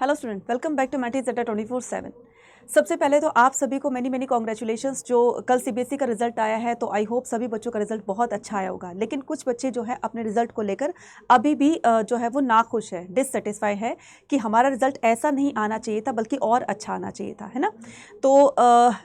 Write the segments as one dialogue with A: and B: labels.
A: Hello student, welcome back to मैटी ज़ेटा 24/7। सबसे पहले तो आप सभी को मैनी कॉन्ग्रेचुलेशंस। जो कल सीबीएसई का रिजल्ट आया है तो आई होप सभी बच्चों का रिजल्ट बहुत अच्छा आया होगा। लेकिन कुछ बच्चे जो है अपने रिजल्ट को लेकर अभी भी जो है वो नाखुश है, डिससेटिस्फाई है कि हमारा रिजल्ट ऐसा नहीं आना चाहिए था बल्कि और अच्छा आना चाहिए था, है ना। तो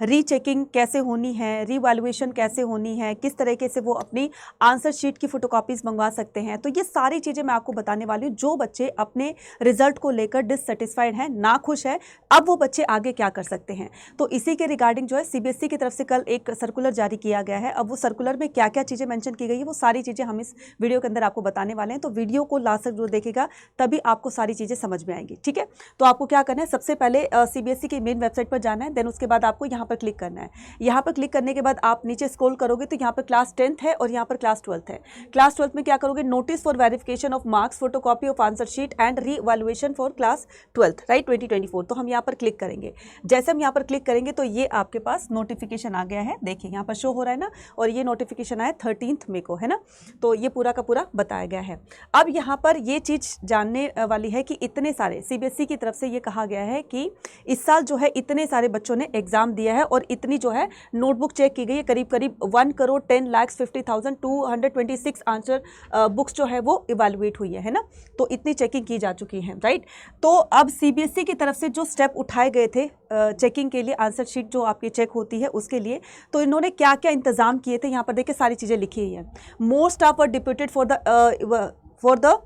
A: रीचेकिंग कैसे होनी है, रीवैल्यूएशन कैसे होनी है, किस तरीके से वो अपनी आंसर शीट की फोटोकॉपीज मंगवा सकते हैं, तो ये सारी चीज़ें मैं आपको बताने वाली हूँ। जो बच्चे अपने रिजल्ट को लेकर डिससेटिस्फाइड हैं, नाखुश है, अब वो बच्चे आगे क्या कर सकते हैं। तो इसी के रिगार्डिंग जो है सीबीएसई की तरफ से कल एक सर्कुलर जारी किया गया है। अब वो सर्कुलर में क्या क्या चीज़ें मेंशन की गई है वो सारी चीज़ें हम इस वीडियो के अंदर आपको बताने वाले हैं। तो वीडियो को लास्ट तक जो देखेगा तभी आपको सारी चीज़ें समझ में आएंगी, ठीक है। तो आपको क्या करना है, सबसे पहले सीबीएसई की मेन वेबसाइट पर जाना है, देन उसके बाद आपको यहाँ पर क्लिक करना है। यहाँ पर क्लिक करने के बाद आप नीचे स्क्रॉल करोगे तो यहाँ पर क्लास 10th है और यहाँ पर क्लास 12th है। क्लास 12th में क्या करोगे, notice for verification of marks, photocopy of answer sheet and re evaluation for class 12th, right, 2024। तो हम यहाँ पर क्लिक करेंगे। जैसे हम यहाँ पर क्लिक करेंगे तो ये आपके पास नोटिफिकेशन आ गया है, देखिए यहाँ पर शो हो रहा है ना, और ये नोटिफिकेशन आया 13 मई को, है ना। तो ये पूरा का पूरा बताया गया है। अब यहाँ पर ये चीज़ जानने वाली है कि इतने सारे सीबीएसई की तरफ से ये कहा गया है कि इस साल जो है इतने सारे बच्चों ने एग्जाम दिया है और इतनी जो है नोटबुक चेक की गई है, करीब 1,10,50,226 आंसर बुक्स जो है वो इवेलुएट हुई है ना। तो इतनी चेकिंग की जा चुकी है, राइट। तो अब सीबीएसई की तरफ से जो स्टेप उठाए गए थे चेकिंग के लिए, आंसर शीट जो आपकी चेक होती है उसके लिए, तो इन्होंने क्या क्या इंतजाम किए थे यहाँ पर देखिए सारी चीज़ें लिखी हुई है। More staff were deputed for the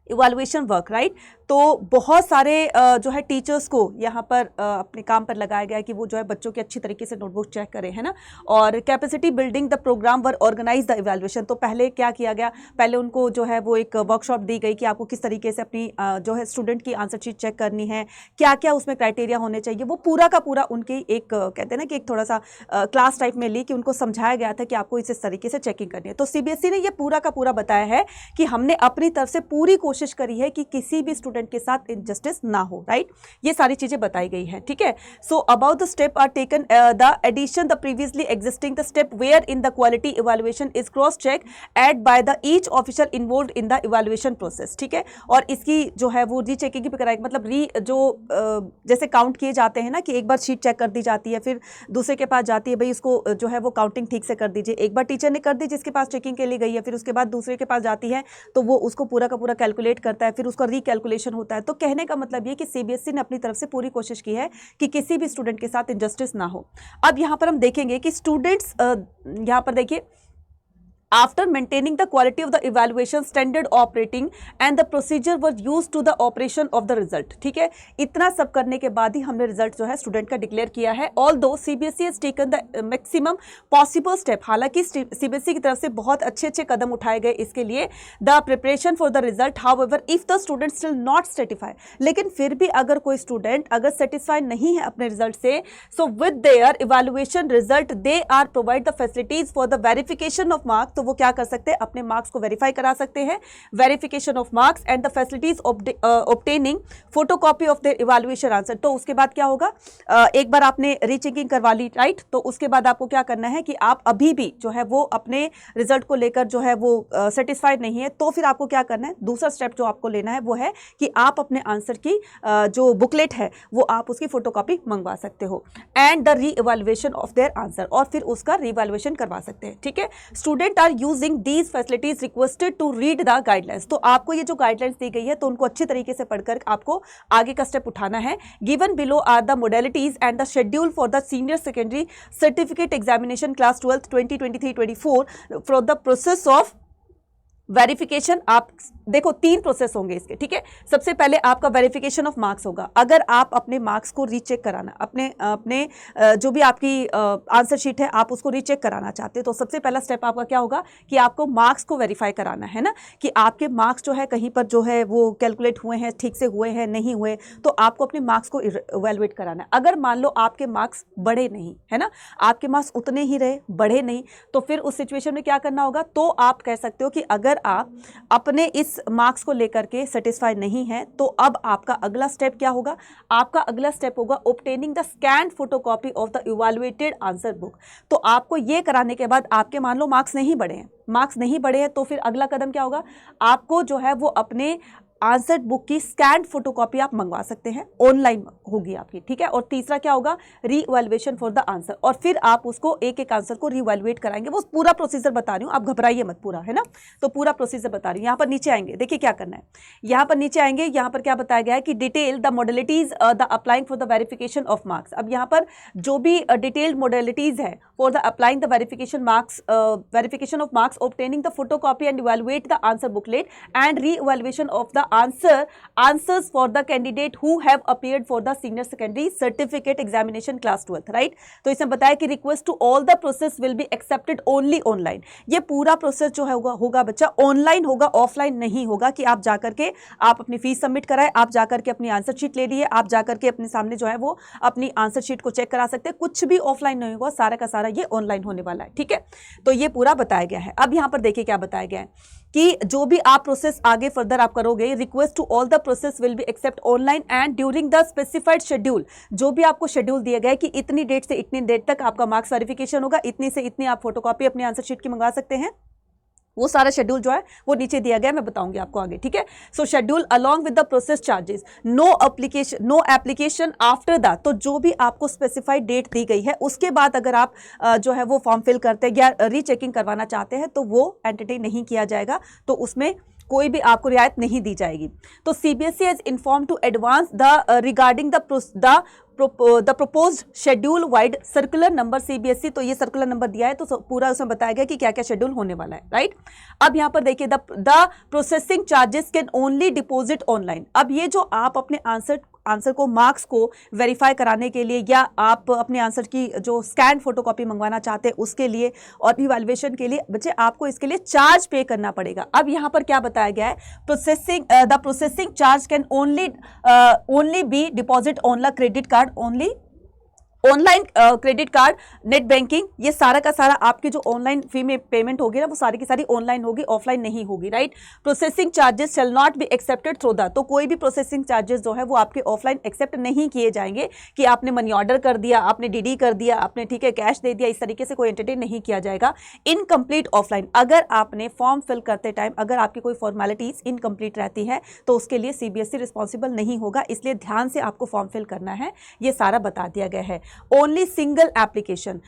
A: evaluation work, right. तो बहुत सारे जो है टीचर्स को यहाँ पर अपने काम पर लगाया गया है कि वो जो है बच्चों की अच्छी तरीके से नोटबुक चेक करें, है ना। और capacity building the program were organize the evaluation. तो पहले क्या किया गया, पहले उनको जो है वो एक वर्कशॉप दी गई कि आपको किस तरीके से अपनी जो है स्टूडेंट की आंसर शीट चेक करनी है, क्या क्या उसमें क्राइटेरिया होने चाहिए, वो पूरा का पूरा उनकी एक कहते हैं ना कि एक थोड़ा सा क्लास टाइप में ली कि उनको समझाया गया था कि आपको इस तरीके से चेकिंग करनी है। तो सीबीएसई ने ये पूरा का पूरा बताया है कि हमने अपनी तरफ से पूरी कोशिश करी है कि किसी भी स्टूडेंट के साथ इनजस्टिस ना हो, राइट। ये सारी चीजें बताई गई हैं, ठीक है। So about the step are taken the addition the previously existing the step where in the quality evaluation is cross check at by the each official involved in the evaluation process, ठीक है। और इसकी जो है वो rechecking भी कराएगी, मतलब जैसे काउंट किए जाते हैं ना कि एक बार शीट चेक कर दी जाती है, फिर दूसरे के पास जाती है, भाई इसको जो है वो काउंटिंग ठीक से कर दीजिए। एक बार टीचर ने कर दी जिसके पास चेकिंग के लिए गई है, फिर उसके बाद दूसरे के पास जाती है तो वो उसको पूरा का पूरा कैलकुलेट करता है, फिर उसका रिकैलकुलेशन होता है। तो कहने का मतलब ये कि सीबीएसई ने अपनी तरफ से पूरी कोशिश की है कि किसी भी स्टूडेंट के साथ इनजस्टिस ना हो। अब यहां पर हम देखेंगे कि स्टूडेंट्स यहां पर देखिए, after maintaining the quality of the evaluation standard operating and the procedure was used to the operation of the result, ठीक है। इतना सब करने के बाद ही हमने रिजल्ट जो है स्टूडेंट का डिक्लेयर किया है। although CBSE has taken the maximum possible step, हालांकि सीबीएसई की तरफ से बहुत अच्छे कदम उठाए गए इसके लिए, the preparation for the result, however if the student still not satisfy, लेकिन फिर भी अगर कोई स्टूडेंट अगर सेटिस्फाइड नहीं है अपने रिजल्ट से, so with their evaluation result they are provide the facilities for the verification of marks। तो वो क्या कर सकते हैं, अपने मार्क्स को वेरीफाई करा सकते हैं, verification of marks and the facilities obtaining photocopy of their evaluation answer. तो उसके बाद क्या होगा, एक बार आपने रीचेकिंग करवा ली, राइट, तो उसके बाद आपको क्या करना है कि आप अभी भी जो है वो अपने रिजल्ट को लेकर जो है वो सेटिस्फाइड नहीं है, तो फिर आपको क्या करना है, दूसरा स्टेप जो आपको लेना है वो है कि आप अपने आंसर की जो बुकलेट है वो आप उसकी फोटोकॉपी मंगवा सकते हो एंड द री इवैल्यूएशन ऑफ देयर आंसर, और फिर उसका री इवैल्यूएशन करवा सकते हैं, ठीक है। Student are using these facilities requested to read the guidelines. तो आपको ये जो गाइडलाइंस दी गई है तो उनको अच्छी तरीके से पढ़कर आपको आगे का स्टेप उठाना है। Given below are the modalities and the schedule for the senior secondary certificate examination class 12th 2023-24 for the process of verification. आप देखो 3 प्रोसेस होंगे इसके, ठीक है। सबसे पहले आपका वेरिफिकेशन ऑफ मार्क्स होगा। अगर आप अपने मार्क्स को रीचेक कराना, अपने जो भी आपकी आंसर शीट है आप उसको रीचेक कराना चाहते हैं, तो सबसे पहला स्टेप आपका क्या होगा कि आपको मार्क्स को वेरीफाई कराना है ना, कि आपके मार्क्स जो है कहीं पर जो है वो कैलकुलेट हुए हैं, ठीक से हुए हैं, नहीं हुए, तो आपको अपने मार्क्स को इवैल्यूएट कराना है। अगर मान लो आपके मार्क्स बढ़े नहीं, है ना, आपके मार्क्स उतने ही रहे, बढ़े नहीं, तो फिर उस सिचुएशन में क्या करना होगा, तो आप कह सकते हो कि अगर आप अपने इस मार्क्स को लेकर के सेटिस्फाइड नहीं है तो अब आपका अगला स्टेप क्या होगा, आपका अगला स्टेप होगा obtaining the scanned photocopy of the evaluated answer book. तो आपको ये कराने के बाद आपके मान लो मार्क्स नहीं बढ़े हैं, तो फिर अगला कदम क्या होगा, आपको जो है वो अपने आंसर बुक की स्कैन्ड फोटोकॉपी आप मंगवा सकते हैं, ऑनलाइन होगी आपकी, ठीक है। और तीसरा क्या होगा, रीइवैल्यूएशन फॉर द आंसर, और फिर आप उसको एक एक आंसर को रीइवैल्यूएट कराएंगे। वो पूरा प्रोसीजर बता रही हूँ, आप घबराइए मत, पूरा है ना, तो पूरा प्रोसीजर बता रही हूँ। यहाँ पर नीचे आएंगे, देखिए क्या करना है, यहाँ पर नीचे आएंगे, यहाँ पर क्या बताया गया है कि detail the modalities the applying for the verification of marks. अब यहाँ पर जो भी डिटेल्ड मॉडलिटीज है for the applying the verification of marks, obtaining the photocopy and evaluate the answer booklet and re evaluation of the answers for the candidate who have appeared for the senior secondary certificate examination class 12th, right? तो इसमें बताया कि request to all the process will be accepted only online। ये पूरा process जो है होगा बच्चा ऑनलाइन होगा, ऑफलाइन नहीं होगा कि आप जाकर के आप अपनी फीस सबमिट कराए, आप जाकर के अपनी आंसर शीट ले लिए, आप जाकर के अपने सामने जो है वो अपनी आंसर शीट को चेक करा सकते हैं। कुछ भी ऑफलाइन नहीं होगा, सारा का सारा ये ऑनलाइन होने वाला है, ठीक है। तो ये पूरा बताया गया है। अब यहाँ पर देखिए क्या बताया गया है कि जो भी आप प्रोसेस आगे फर्दर आप करोगे, request to all the process will be accept online and during the specified schedule. जो भी आपको शेड्यूल दिया गया है कि इतनी डेट से इतनी डेट तक आपका मार्क्स वेरिफिकेशन होगा, इतनी से इतनी आप फोटोकॉपी अपनी आंसर शीट की मंगवा सकते हैं, वो सारा शेड्यूल जो है वो नीचे दिया गया है, मैं बताऊंगी आपको आगे, ठीक है। So schedule along with the process charges, no application after that. तो जो भी आपको स्पेसिफाइड डेट दी गई है उसके बाद अगर आप जो है वो फॉर्म फिल करते हैं या रीचेकिंग करवाना चाहते हैं तो वो एंटरटेन नहीं किया जाएगा, तो उसमें कोई भी आपको रियायत नहीं दी जाएगी। तो CBSE has inform to advance the regarding the proposed schedule vide circular number CBSE. तो ये सर्कुलर नंबर दिया है, तो पूरा उसमें बताया गया कि क्या क्या शेड्यूल होने वाला है, राइट। अब यहाँ पर देखिए the processing charges can only deposit online. अब ये जो आप अपने आंसर को मार्क्स को वेरीफाई कराने के लिए या आप अपने आंसर की जो स्कैन फोटोकॉपी मंगवाना चाहते हैं उसके लिए और इवैल्यूएशन के लिए बच्चे आपको इसके लिए चार्ज पे करना पड़ेगा। अब यहाँ पर क्या बताया गया है, the processing charge can only B deposit on credit card only, online credit card, net banking, ये सारा का सारा आपकी जो ऑनलाइन फी में पेमेंट होगी ना वो सारी की सारी ऑनलाइन होगी, ऑफलाइन नहीं होगी, right. Processing charges shall not be accepted through the, तो कोई भी प्रोसेसिंग चार्जेस जो है वो आपके ऑफलाइन एक्सेप्ट नहीं किए जाएंगे कि आपने मनी ऑर्डर कर दिया, आपने डीडी कर दिया, आपने ठीक है कैश दे दिया, इस तरीके से कोई एंटरटेन नहीं किया जाएगा। इनकम्प्लीट ऑफलाइन, अगर आपने फॉर्म फिल करते टाइम अगर आपकी कोई फॉर्मेलिटीज इनकम्प्लीट रहती है तो उसके लिए सीबीएसई रिस्पॉन्सिबल नहीं होगा, इसलिए ध्यान से आपको फॉर्म फिल करना है, ये सारा बता दिया गया है। only single application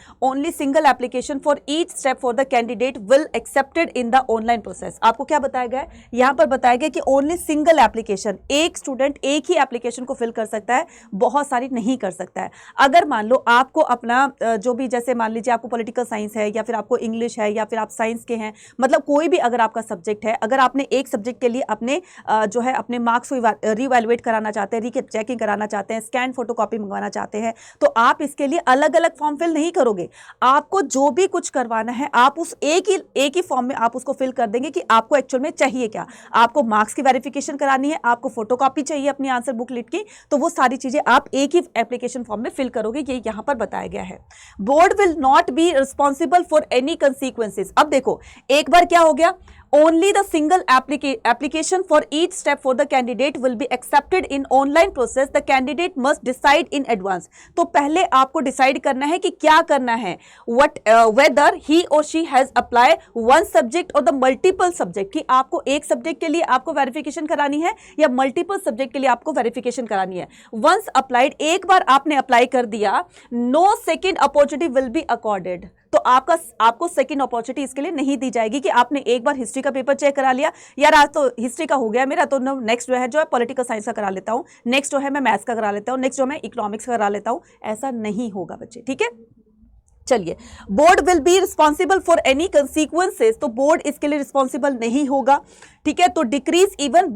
A: for each step for the candidate will accepted in the online process। आपको क्या बताया गया है, यहां पर बताया गया कि only single application, एक स्टूडेंट एक ही एप्लीकेशन को फिल कर सकता है, बहुत सारी नहीं कर सकता है। अगर मान लो आपको अपना जो भी, जैसे मान लीजिए आपको पॉलिटिकल साइंस है या फिर आपको इंग्लिश है या फिर आप साइंस के हैं, मतलब कोई भी अगर आपका सब्जेक्ट है, अगर आपने एक सब्जेक्ट के लिए अपने जो है अपने मार्क्स को रीवैल्यूएट कराना चाहते हैं, रीचेकिंग कराना चाहते हैं, स्कैन फोटोकॉपी मंगवाना चाहते हैं, तो आप इसके लिए अलग अलग फॉर्म फिल नहीं करोगे। आपको जो भी कुछ करवाना है आप उस एक ही फॉर्म में आप उसको फिल कर देंगे कि आपको एक्चुअल में चाहिए क्या। आपको मार्क्स की वेरिफिकेशन करानी है, आपको फोटोकॉपी चाहिए अपनी आंसर बुकलेट की, तो वो सारी चीजें आप एक ही एप्लीकेशन फॉर्म में फिल करोगे, ये यहां पर बताया गया है। Board will not be responsible for any consequences. अब देखो एक बार क्या हो गया, only the single application for each step for the candidate will be accepted in online process, the candidate must decide in advance। तो पहले आपको डिसाइड करना है कि क्या करना है, whether he or she has applied one subject or the multiple subject, कि आपको एक सब्जेक्ट के लिए आपको वेरिफिकेशन करानी है या मल्टीपल सब्जेक्ट के लिए आपको वेरिफिकेशन करानी है। वंस अप्लाइड, एक बार आपने अप्लाई कर दिया, no second opportunity will be accorded. तो आपको सेकंड अपॉर्चुनिटी इसके लिए नहीं दी जाएगी कि आपने एक बार हिस्ट्री का पेपर चेक करा लिया, यार आज तो हिस्ट्री का हो गया मेरा, तो नेक्स्ट जो है पॉलिटिकल साइंस का करा लेता हूं, नेक्स्ट जो है मैं मैथ्स का करा लेता हूं, नेक्स्ट जो मैं इकोनॉमिक्स का करा लेता हूं, ऐसा नहीं होगा बच्चे, ठीक है। चलिए, board will be responsible for any consequences, तो बोर्ड इसके लिए रिस्पॉन्सिबल नहीं होगा, ठीक है। तो decrease even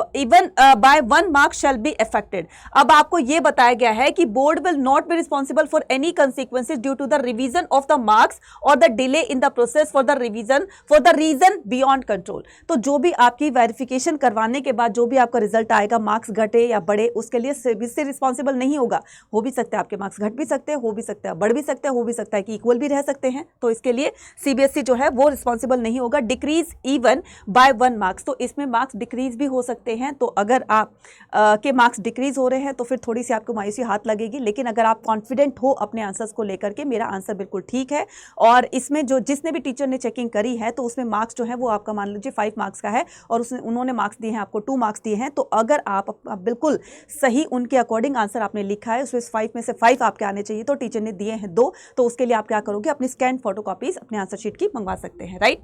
A: by 1 mark shall be affected. अब आपको यह बताया गया है कि board will not be responsible for any consequences due to the revision of the marks और the delay in the process for the reason beyond control. तो जो भी आपकी वेरिफिकेशन करवाने के बाद जो भी आपका रिजल्ट आएगा, मार्क्स घटे या बढ़े, उसके लिए सीबीएसई रिस्पॉन्सिबल नहीं होगा। हो भी सकता है आपके मार्क्स घट भी सकते हैं, हो भी सकता है बढ़ भी सकते हैं, हो भी सकता है कि इक्वल भी रह सकते हैं, तो इसके लिए सीबीएसई जो है वो रिस्पॉन्सिबल नहीं होगा। डिक्रीज इवन बाय 1 मार्क्स, तो इसमें उसमें मार्क्स डिक्रीज भी हो सकते हैं। तो अगर आप के मार्क्स डिक्रीज हो रहे हैं तो फिर थोड़ी सी आपको मायूसी हाथ लगेगी, लेकिन अगर आप कॉन्फिडेंट हो अपने आंसर्स को लेकर के, मेरा आंसर बिल्कुल ठीक है और इसमें जो जिसने भी टीचर ने चेकिंग करी है तो उसमें मार्क्स जो है वो आपका मान लीजिए 5 मार्क्स का है और उन्होंने मार्क्स दिए हैं आपको 2 मार्क्स दिए हैं, तो अगर आप बिल्कुल सही उनके अकॉर्डिंग आंसर आपने लिखा है, उसमें 5 में से 5 आपके आने चाहिए, तो टीचर ने दिए हैं 2, तो उसके लिए आप क्या करोगे, अपनी स्कैन फोटोकॉपीज अपने आंसर शीट की मंगवा सकते हैं, राइट।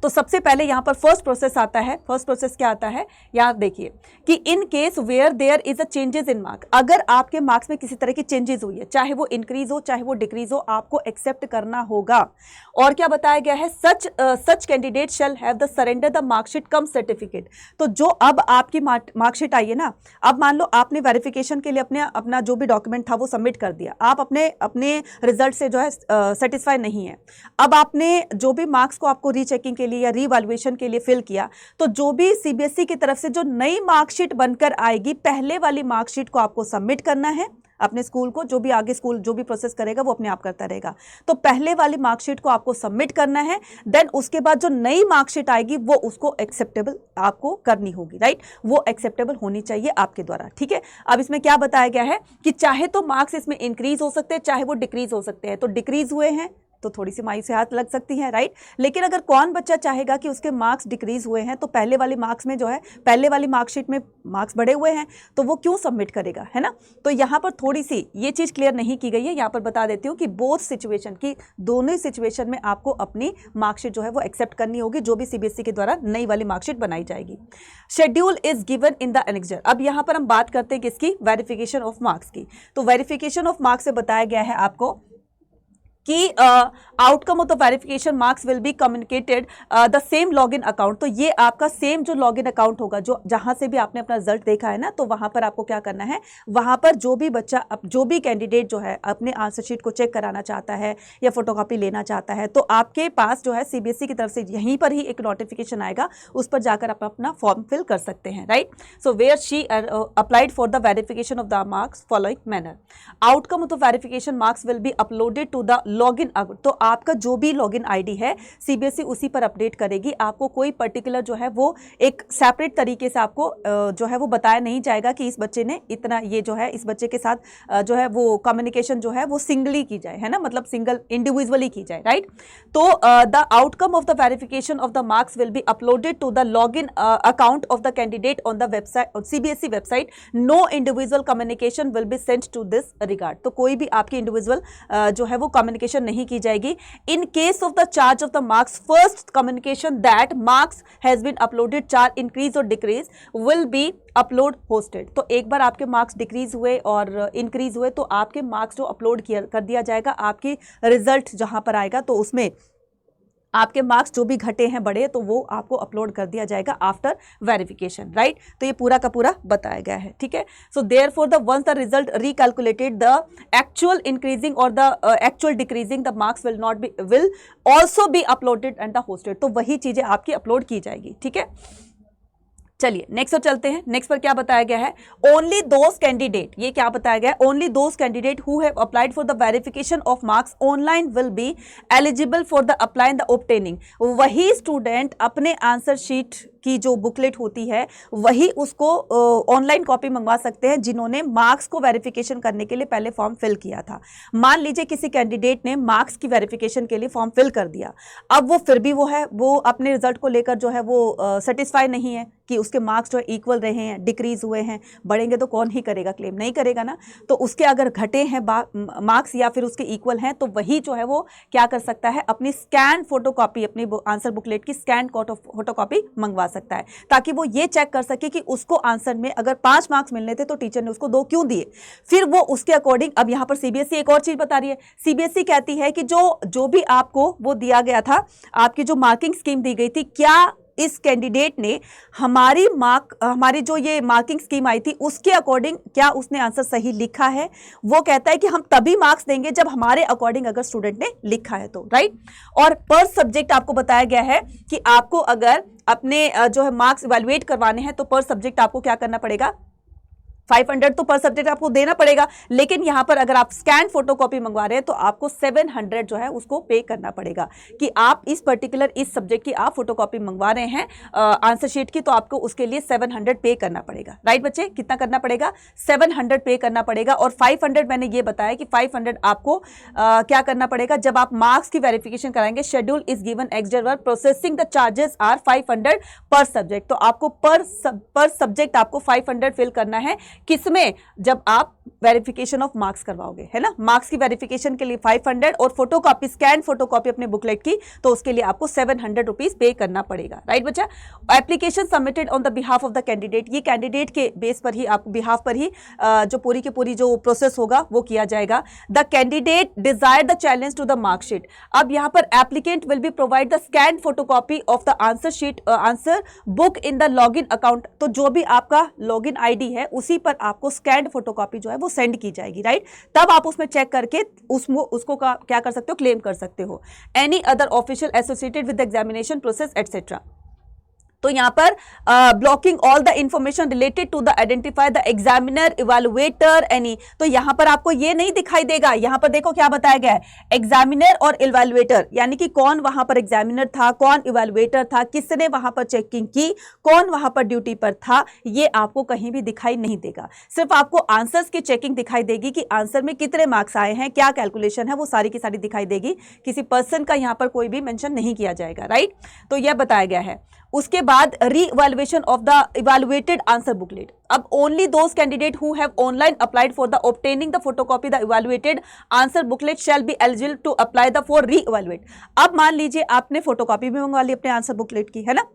A: तो सबसे पहले यहां पर फर्स्ट प्रोसेस आता है। फर्स्ट प्रोसेस क्या आता है, यहां देखिए कि in case where there is a changes in mark, अगर आपके मार्क्स में किसी तरह की चेंजेस हुई है, चाहे वो इंक्रीज हो चाहे वो डिक्रीज हो, आपको एक्सेप्ट करना होगा। और क्या बताया गया है, सच candidate shall have the surrender the marksheet come certificate. तो जो अब आपकी मार्कशीट आई है ना, अब मान लो आपने वेरिफिकेशन के लिए अपना जो भी डॉक्यूमेंट था वो सबमिट कर दिया, आप अपने रिजल्ट से जो है सेटिस्फाई नहीं है, अब आपने जो भी मार्क्स को आपको रीचेकिंग के लिए या रीवैल्यूएशन के लिए फिल किया, तो जो भी सीबीएसई की तरफ से जो नई मार्कशीट बनकर आएगी, पहले वाली मार्कशीट को आपको सबमिट करना है अपने स्कूल को, जो भी आगे स्कूल जो भी प्रोसेस करेगा वो अपने आप करता रहेगा, तो पहले वाली मार्कशीट को आपको सबमिट करना है, देन उसके बाद जो नई मार्कशीट आएगी वो उसको एक्सेप्टेबल आपको करनी होगी, राइट, वो एक्सेप्टेबल होनी चाहिए आपके द्वारा, ठीक है। अब इसमें क्या बताया गया है कि चाहे तो मार्क्स इसमें इंक्रीज हो सकते हैं चाहे वो डिक्रीज हो सकते हैं, तो डिक्रीज हुए हैं तो थोड़ी सी मायूसी हाथ लग सकती है, राइट, लेकिन अगर कौन बच्चा चाहेगा कि उसके मार्क्स डिक्रीज हुए हैं तो पहले वाली मार्क्स में जो है पहले वाली मार्कशीट में मार्क्स बढ़े हुए हैं तो वो क्यों सबमिट करेगा, है ना। तो यहाँ पर थोड़ी सी ये चीज़ क्लियर नहीं की गई है, यहाँ पर बता देती हूँ कि बोथ सिचुएशन की दोनों ही सिचुएशन में आपको अपनी मार्कशीट जो है वो एक्सेप्ट करनी होगी, जो भी सीबीएसई के द्वारा नई वाली मार्कशीट बनाई जाएगी। Schedule is given in the annexure. अब यहाँ पर हम बात करते हैं किसकी, वेरिफिकेशन ऑफ मार्क्स की। तो वेरिफिकेशन ऑफ मार्क्स से बताया गया है आपको कि outcome of the verification marks will be communicated the same login account. तो ये आपका सेम जो लॉगिन अकाउंट होगा, जो जहां से भी आपने अपना रिजल्ट देखा है ना, तो वहां पर आपको क्या करना है, वहां पर जो भी बच्चा जो भी कैंडिडेट जो है अपने आंसर शीट को चेक कराना चाहता है या फोटोकॉपी लेना चाहता है, तो आपके पास जो है सीबीएसई की तरफ से यहीं पर ही एक नोटिफिकेशन आएगा, उस पर जाकर आप अपना फॉर्म फिल कर सकते हैं, right. So where she applied for the verification of the marks following manner. Outcome of the verification marks will be uploaded to the login. तो आपका जो भी लॉगिन आईडी है सीबीएसई उसी पर अपडेट करेगी, आपको कोई पर्टिकुलर जो है वो एक सेपरेट तरीके से आपको जो है वो बताया नहीं जाएगा कि इस बच्चे ने इतना, ये जो है इस बच्चे के साथ जो है वो कम्युनिकेशन जो है वो सिंगली की जाए, है ना, मतलब सिंगल इंडिविजुअली की जाए, राइट। तो the outcome of the verification of the marks will be uploaded to the login account of the candidate on the website, CBSE website. No individual communication will be sent to this regard. तो कोई भी आपकी individual जो है वो communication नहीं की जाएगी। In case of the charge of the marks, first communication that marks has been uploaded, charge increase और decrease will be upload hosted. तो एक बार आपके मार्क्स डिक्रीज हुए और इंक्रीज हुए तो आपके मार्क्स जो अपलोड कर दिया जाएगा, आपकी रिजल्ट जहां पर आएगा तो उसमें आपके मार्क्स जो भी घटे हैं बढ़े तो वो आपको अपलोड कर दिया जाएगा आफ्टर वेरिफिकेशन, राइट। तो ये पूरा का पूरा बताया गया है, ठीक है। So therefore the once the result recalculated the actual increasing और the actual decreasing the marks will also be uploaded and the hosted. तो वही चीजें आपकी अपलोड की जाएगी, ठीक है। चलिए नेक्स्ट पर चलते हैं। नेक्स्ट पर क्या बताया गया है, ओनली दोज कैंडिडेट, ये क्या बताया गया है, only those candidate who have applied for the verification of marks online will be eligible for the applying the obtaining. वही स्टूडेंट अपने आंसर शीट की जो बुकलेट होती है वही उसको ऑनलाइन कॉपी मंगवा सकते हैं जिन्होंने मार्क्स को वेरिफिकेशन करने के लिए पहले फॉर्म फिल किया था। मान लीजिए किसी कैंडिडेट ने मार्क्स की वेरिफिकेशन के लिए फॉर्म फिल कर दिया, अब वो फिर भी वो अपने रिजल्ट को लेकर जो है वो सेटिस्फाई नहीं है कि उसके मार्क्स जो है इक्वल रहे हैं, डिक्रीज हुए हैं, बढ़ेंगे तो कौन ही करेगा, क्लेम नहीं करेगा ना। तो उसके अगर घटे हैं मार्क्स या फिर उसके इक्वल हैं तो वही जो है वो क्या कर सकता है, अपनी स्कैन फोटोकॉपी, अपनी आंसर बुकलेट की स्कैन फोटोकॉपी मंगवा सकता है, ताकि वो ये चेक कर सके कि उसको आंसर में अगर 5 मार्क्स मिलने थे तो टीचर ने उसको 2 क्यों दिए। फिर वो उसके अकॉर्डिंग, अब यहां पर सीबीएसई एक और चीज बता रही है, सीबीएसई कहती है कि जो भी आपको वो दिया गया था, आपकी जो मार्किंग स्कीम दी गई थी, क्या इस कैंडिडेट ने हमारी जो ये मार्किंग स्कीम आई थी उसके अकॉर्डिंग क्या उसने आंसर सही लिखा है। वो कहता है कि हम तभी मार्क्स देंगे जब हमारे अकॉर्डिंग अगर स्टूडेंट ने लिखा है तो, राइट। और पर सब्जेक्ट आपको बताया गया है कि आपको अगर अपने जो है मार्क्स इवैल्यूएट करवाने हैं तो पर सब्जेक्ट आपको क्या करना पड़ेगा, 500 तो पर सब्जेक्ट आपको देना पड़ेगा, लेकिन यहां पर अगर आप स्कैन फोटोकॉपी मंगवा रहे हैं तो आपको 700 जो है उसको पे करना पड़ेगा कि आप इस पर्टिकुलर इस सब्जेक्ट की आप फोटोकॉपी मंगवा रहे हैं आंसर शीट की, तो आपको उसके लिए 700 पे करना पड़ेगा। राइट बच्चे, कितना करना पड़ेगा? 700 पे करना पड़ेगा। और 500 मैंने ये बताया कि 500 आपको क्या करना पड़ेगा जब आप मार्क्स की वेरिफिकेशन कराएंगे। शेड्यूल इज गिवन एक्सडर processing the charges are 500 per subject. तो आपको पर सब्जेक्ट आपको 500 फिल करना है, किसमें? जब आप वेरिफिकेशन ऑफ मार्क्स करवाओगे, है ना। मार्क्स की वेरिफिकेशन के लिए 500 और फोटोकॉपी स्कैन फोटोकॉपी अपने बुकलेट की, तो उसके लिए आपको 700 रुपीज पे करना पड़ेगा। राइट बच्चा। Application submitted on the behalf of the candidate, ये कैंडिडेट के बेस पर ही, आपको बिहाफ पर ही जो पूरी की पूरी जो प्रोसेस होगा वो किया जाएगा। The candidate desire the challenge to the marksheet. अब यहां पर applicant will be provide the scan photocopy of the answer sheet answer book in the login account. तो जो भी आपका लॉगिन आईडी है उसी पर आपको स्कैन फोटोकॉपी जो है वो सेंड की जाएगी। राइट, तब आप उसमें चेक करके उसको क्या कर सकते हो? क्लेम कर सकते हो। Any other official associated with examination process etcetera. तो यहां पर blocking all the information related to the identify the examiner evaluator any. तो यहां पर आपको ये नहीं दिखाई देगा। यहां पर देखो क्या बताया गया है, एग्जामिनर और इवैल्यूएटर, यानी कि कौन वहां पर एग्जामिनर था, कौन इवैल्यूएटर था, किसने वहां पर चेकिंग की, कौन वहां पर ड्यूटी पर था, ये आपको कहीं भी दिखाई नहीं देगा। सिर्फ आपको आंसर्स की चेकिंग दिखाई देगी कि आंसर में कितने मार्क्स आए हैं, क्या कैलकुलेशन है, वो सारी की सारी दिखाई देगी। किसी पर्सन का यहां पर कोई भी मेंशन नहीं किया जाएगा। राइट, तो यह बताया गया है। उसके बाद re evaluation of the evaluated answer booklet. अब only those candidate who have online applied for the obtaining the photocopy the evaluated answer booklet shall be eligible to apply the for re evaluate. अब मान लीजिए आपने फोटोकॉपी भी मंगवा ली अपने answer booklet की, है ना,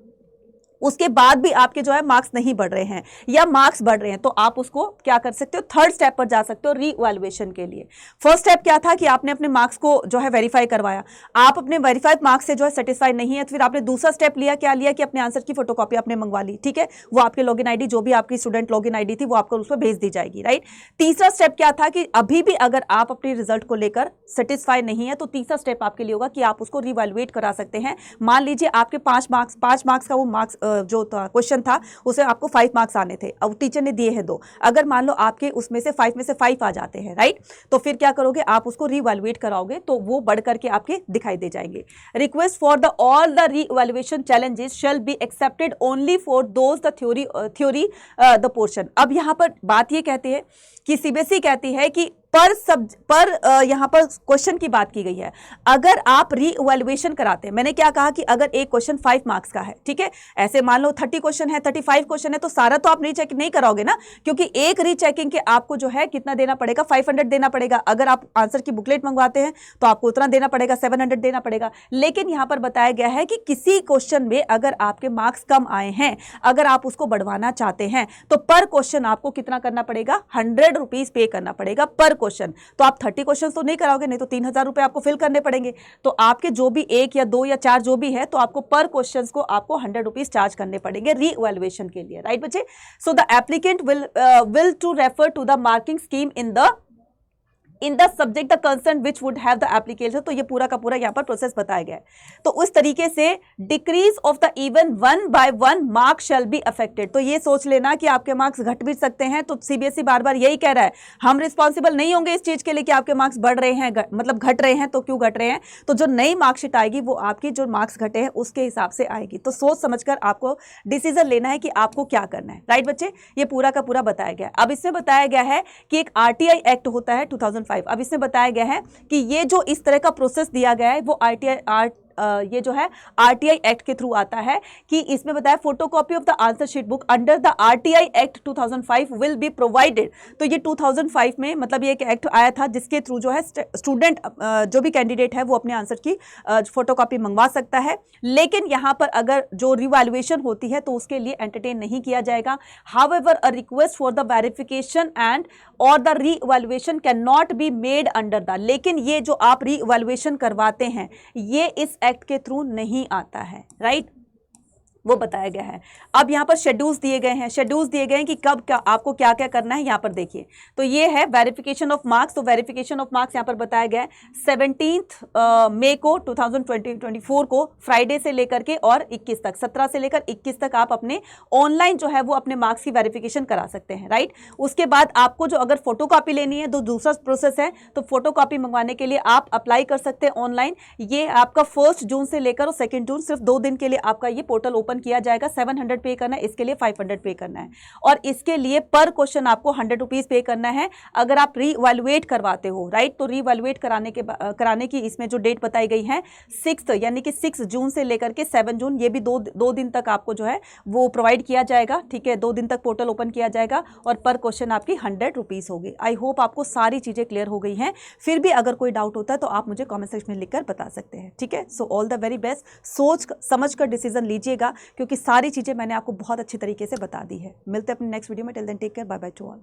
A: उसके बाद भी आपके जो है मार्क्स नहीं बढ़ रहे हैं या मार्क्स बढ़ रहे हैं, तो आप उसको क्या कर सकते हो? थर्ड स्टेप पर जा सकते हो री-इवैल्यूएशन के लिए। फर्स्ट स्टेप क्या था कि आपने अपने मार्क्स को जो है वेरीफाई करवाया, आप अपने वेरीफाइड मार्क्स से जो है सेटिस्फाइड नहीं है, तो फिर आपने दूसरा स्टेप लिया, क्या लिया कि अपने आंसर की फोटोकॉपी आपने मंगवा ली। ठीक है, वो आपके लॉगिन आईडी, जो भी आपकी स्टूडेंट लॉगिन आईडी थी, वो आपको उस पर भेज दी जाएगी। राइट, तीसरा स्टेप क्या था कि अभी भी अगर आप अपने रिजल्ट को लेकर सेटिस्फाई नहीं है, तो तीसरा स्टेप आपके लिए होगा कि आप उसको री-इवैल्यूएट करा सकते हैं। मान लीजिए आपके 5 मार्क्स का वो मार्क्स जो क्वेश्चन था उसे आपको 5 मार्क्स आने थे, अब टीचर ने दिए हैं 2। अगर मान लो आपके उसमें से 5 में से 5 आ जाते हैं, राइट, तो फिर क्या करोगे? आप उसको री-इवैल्यूएट कराओगे तो वो बढ़ करके आपके दिखाई दे जाएंगे। Request for the all the re evaluation challenges shall be accepted only for those the theory the portion. अब यहां पर बात ये कहती है कि सीबीएसई कहती है कि यहां पर क्वेश्चन की बात की गई है। अगर आप री-इवैल्यूएशन कराते हैं, मैंने क्या कहा कि अगर एक क्वेश्चन 5 मार्क्स का है, ठीक है, ऐसे मान लो 30 क्वेश्चन है, 35 क्वेश्चन है, तो सारा तो आप रीचेक नहीं कराओगे ना, क्योंकि एक रीचेकिंग के आपको जो है कितना देना पड़ेगा? 500 देना पड़ेगा। अगर आप आंसर की बुकलेट मंगवाते हैं तो आपको उतना देना पड़ेगा, 700 देना पड़ेगा। लेकिन यहां पर बताया गया है कि किसी क्वेश्चन में अगर आपके मार्क्स कम आए हैं, अगर आप उसको बढ़वाना चाहते हैं, तो पर क्वेश्चन आपको कितना करना पड़ेगा? 100 रुपीज पे करना पड़ेगा पर क्वेश्चन। तो आप 30 क्वेश्चन तो नहीं कराओगे, नहीं तो 3000 रुपए आपको फिल करने पड़ेंगे। तो आपके जो भी 1 या 2 या 4 जो भी है, तो आपको पर क्वेश्चन को आपको 100 रुपीज चार्ज करने पड़ेंगे री-इवैल्यूएशन के लिए। राइट बच्चे, so the applicant will to refer to the marking scheme in the subject the concern which would have the application. तो ये पूरा का पूरा यहाँ पर प्रोसेस बताया गया है। तो उस तरीके से decrease of the even 1 by 1 mark shall be affected. तो ये सोच लेना कि आपके मार्क्स घट भी सकते हैं। तो सीबीएसई बार बार यही कह रहा है, हम रिस्पॉन्सिबल नहीं होंगे इस चीज के लिए कि आपके मार्क्स बढ़ रहे हैं, मतलब घट रहे हैं, तो क्यों घट रहे हैं? तो जो नई मार्कशीट आएगी वो आपकी जो मार्क्स घटे हैं उसके हिसाब से आएगी। तो सोच समझकर आपको डिसीजन लेना है कि आपको क्या करना है। राइट बच्चे, ये पूरा का पूरा बताया गया है। अब इसमें बताया गया है कि एक आरटीआई एक्ट होता है 2005। अब इसमें बताया गया है कि ये जो इस तरह का प्रोसेस दिया गया है वो ये जो है आरटीआई एक्ट के थ्रू आता है कि इसमें बताया photocopy of the answer sheet book under the RTI act 2005 will be provided. तो ये 2005 में मतलब ये एक एक्ट आया था जिसके थ्रू जो है स्टूडेंट जो भी कैंडिडेट है वो अपने आंसर की फोटोकॉपी मंगवा सकता है। लेकिन यहाँ पर अगर जो रिवैल्यूएशन होती है तो उसके लिए एंटरटेन नहीं किया जाएगा। However a request for the verification and और the re evaluation can not be made under the. लेकिन ये जो आप री-इवैल्यूएशन करवाते हैं ये इस एक्ट के थ्रू नहीं आता है। राइट, वो बताया गया है। अब यहाँ पर शेड्यूल्स दिए गए हैं, शेड्यूल्स दिए गए हैं कि कब क्या आपको क्या क्या करना है। यहाँ पर देखिए, तो ये है वेरिफिकेशन ऑफ मार्क्स। तो वेरिफिकेशन ऑफ मार्क्स यहाँ पर बताया गया है 17 मई को 2024 को फ्राइडे से लेकर के और 21 तक, 17 से लेकर 21 तक आप अपने ऑनलाइन जो है वो अपने मार्क्स की वेरिफिकेशन करा सकते हैं, राइट। उसके बाद आपको जो अगर फोटो कॉपी लेनी है तो दूसरा प्रोसेस है, तो फोटो कॉपी मंगवाने के लिए आप अप्लाई कर सकते हैं ऑनलाइन। ये आपका 1 जून से लेकर और 2 जून सिर्फ 2 दिन के लिए आपका ये पोर्टल ओपन किया जाएगा। 700 पे करना है, इसके लिए 500 पे करना है, और इसके लिए पर क्वेश्चन आपको 100 रुपीज पे करना है अगर आप रीवैल्यूएट करवाते हो, राइट। तो रीवैल्यूएट कराने की इसमें जो डेट बताई गई है 6 यानी कि 6 जून से लेकर के 7 जून, ये भी दो दिन तक आपको जो है वो प्रोवाइड किया जाएगा, ठीक है। 2 दिन तक पोर्टल ओपन किया जाएगा और पर क्वेश्चन आपकी 100 रुपीज होगी। आई होप आपको सारी चीजें क्लियर हो गई हैं। फिर भी अगर कोई डाउट होता है तो आप मुझे कमेंट सेक्शन में लिखकर बता सकते हैं, ठीक है। So all the very best, सोच समझ कर डिसीजन लीजिएगा, क्योंकि सारी चीजें मैंने आपको बहुत अच्छी तरीके से बता दी है। मिलते हैं अपने नेक्स्ट वीडियो में। Till then take care, bye bye to all.